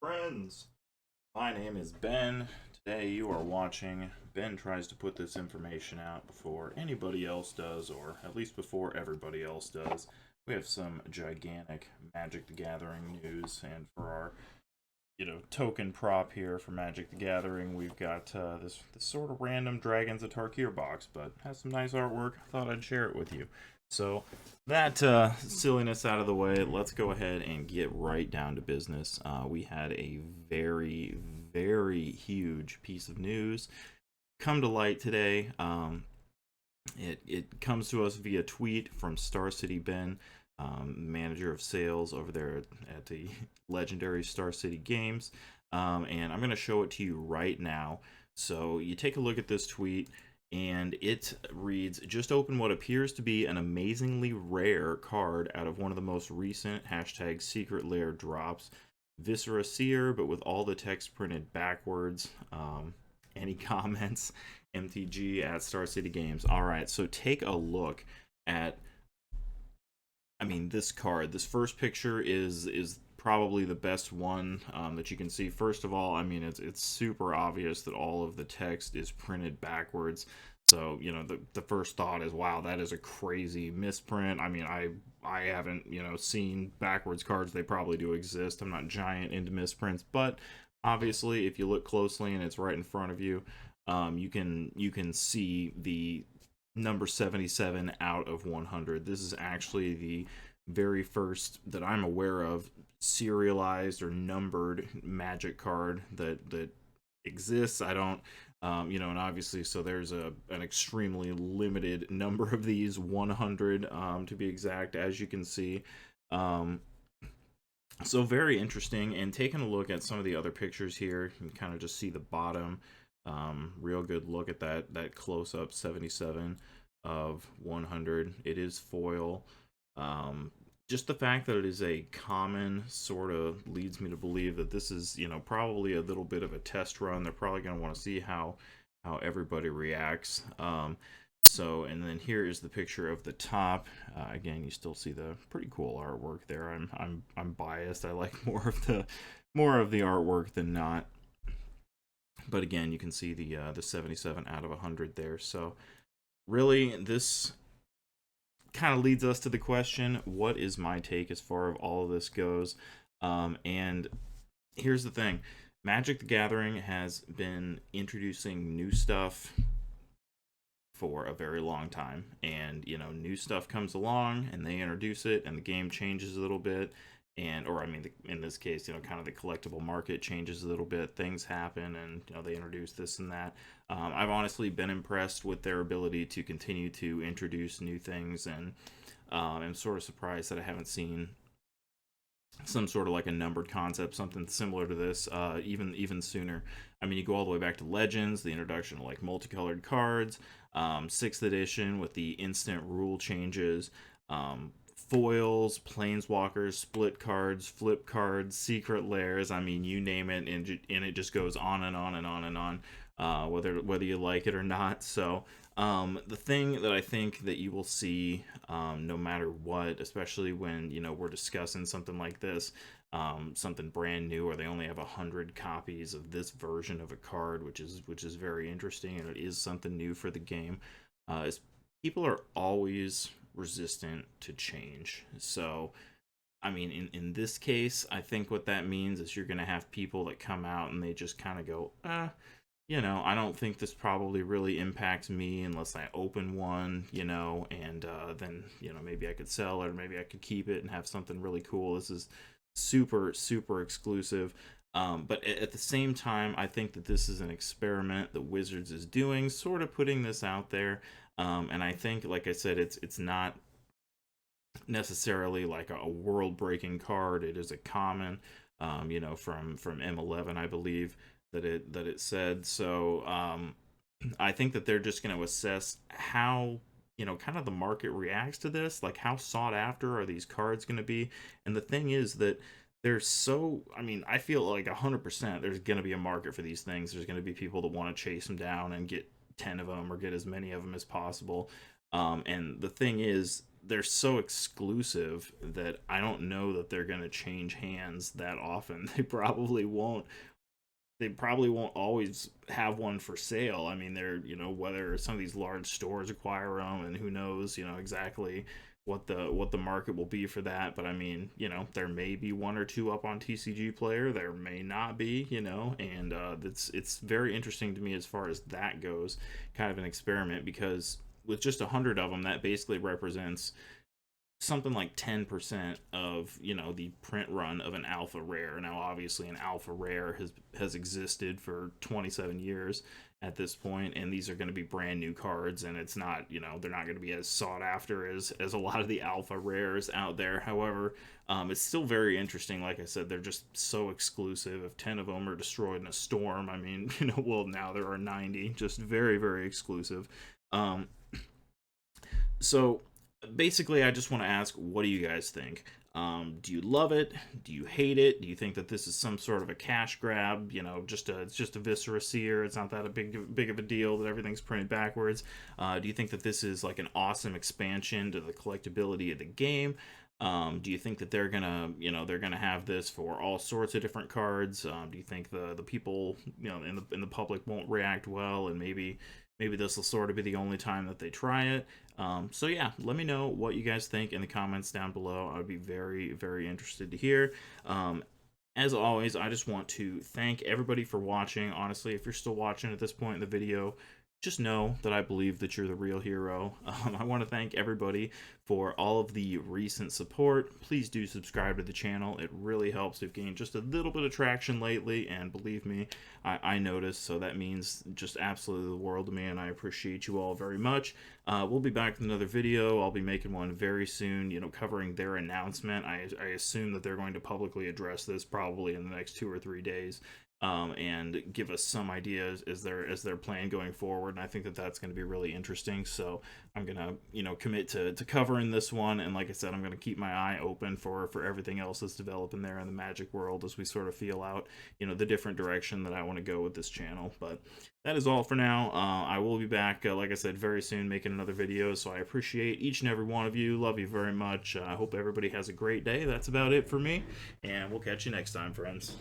Friends, my name is Ben. Today you are watching. Ben tries to put this information out before anybody else does, or at least before everybody else does. We have some gigantic Magic the Gathering news, and for our token prop here for Magic the Gathering, we've got this sort of random Dragons of Tarkir box, but has some nice artwork. I thought I'd share it with you. So that silliness out of the way, let's go ahead and get right down to business. We had a very, very huge piece of news come to light today. It comes to us via tweet from Star City Ben, manager of sales over there at the legendary Star City Games. And I'm going to show it to you right now. So you take a look at this tweet, and it reads, just open what appears to be an amazingly rare card out of one of the most recent hashtag secret lair drops. Viscera Seer, but with all the text printed backwards. Any comments? MTG at Star City Games. All right, so take a look at, I mean, this card. This first picture is probably the best one that you can see. First of all, I mean, it's super obvious that all of the text is printed backwards. So, the first thought is, wow, that is a crazy misprint. I mean, I haven't, seen backwards cards. They probably do exist. I'm not giant into misprints, but obviously, if you look closely and it's right in front of you, you can see the number 77 out of 100. This is actually the very first that I'm aware of serialized or numbered Magic card that exists. I don't, and obviously, so there's an extremely limited number of these, 100 to be exact, as you can see. Um, so very interesting. And taking a look at some of the other pictures here, you can kind of just see the bottom. Real good look at that close up 77 of 100. It is foil. Just the fact that it is a common sort of leads me to believe that this is, probably a little bit of a test run. They're probably going to want to see how everybody reacts. So, and then here is the picture of the top. Again, you still see the pretty cool artwork there. I'm biased. I like more of the artwork than not. But again, you can see the 77 out of 100 there. So really, this kind of leads us to the question: what is my take as far as all of this goes? And here's the thing: Magic the Gathering has been introducing new stuff for a very long time, and new stuff comes along and they introduce it and the game changes a little bit, and or I mean in this case, kind of the collectible market changes a little bit, things happen, and they introduce this and that. I've honestly been impressed with their ability to continue to introduce new things, and I'm sort of surprised that I haven't seen some sort of like a numbered concept, something similar to this, even sooner. I mean, you go all the way back to Legends, the introduction of like multicolored cards, sixth edition with the instant rule changes, foils, planeswalkers, split cards, flip cards, secret lairs. I mean, you name it, and it just goes on and on and on and on, whether you like it or not. So the thing that I think that you will see, no matter what, especially when we're discussing something like this, something brand new, or they only have 100 copies of this version of a card, which is very interesting, and it is something new for the game. Is people are always resistant to change. So I mean, in this case, I think what that means is you're going to have people that come out and they just kind of go, I don't think this probably really impacts me unless I open one, and then, maybe I could sell it, or maybe I could keep it and have something really cool. This is super, super exclusive. But at the same time, I think that this is an experiment that Wizards is doing, sort of putting this out there. And I think, like I said, it's not necessarily like a world breaking card. It is a common, from M11, I believe that it said. So I think that they're just going to assess how kind of the market reacts to this. Like, how sought after are these cards going to be? And the thing is that they're so, I mean, I feel like 100% there's going to be a market for these things. There's going to be people that want to chase them down and get 10 of them or get as many of them as possible. And the thing is, they're so exclusive that I don't know that they're going to change hands that often. They probably won't always have one for sale. I mean, they're, whether some of these large stores acquire them, and who knows, exactly what the market will be for that. But I mean, there may be one or two up on TCG Player, there may not be, and it's very interesting to me as far as that goes, kind of an experiment, because with just 100 of them, that basically represents something like 10% of the print run of an alpha rare. Now obviously an alpha rare has existed for 27 years at this point, and these are going to be brand new cards, and it's not, they're not going to be as sought after as a lot of the alpha rares out there. However, it's still very interesting. Like I said, they're just so exclusive. If 10 of them are destroyed in a storm, I mean, well, now there are 90, just very, very exclusive. um so basically, I just want to ask, what do you guys think? Do you love it? Do you hate it? Do you think that this is some sort of a cash grab? It's just a Viscera Seer. It's not that a big of a deal that everything's printed backwards. Do you think that this is like an awesome expansion to the collectability of the game? Do you think that they're gonna have this for all sorts of different cards? Do you think the people in the public won't react well, and maybe this will sort of be the only time that they try it? So yeah, let me know what you guys think in the comments down below. I would be very, very interested to hear. As always, I just want to thank everybody for watching. Honestly, if you're still watching at this point in the video, just know that I believe that you're the real hero. I want to thank everybody for all of the recent support. Please do subscribe to the channel. It really helps. We've gained just a little bit of traction lately, and believe me, I noticed, so that means just absolutely the world to me, and I appreciate you all very much. We'll be back with another video. I'll be making one very soon, covering their announcement. I assume that they're going to publicly address this probably in the next 2 or 3 days. And give us some ideas as their plan going forward. And I think that that's going to be really interesting. So I'm gonna commit to covering this one. And like I said, I'm gonna keep my eye open for everything else that's developing there in the Magic world as we sort of feel out the different direction that I want to go with this channel. But that is all for now. I will be back, like I said, very soon, making another video. So I appreciate each and every one of you. Love you very much. I hope everybody has a great day. That's about it for me, and we'll catch you next time, friends.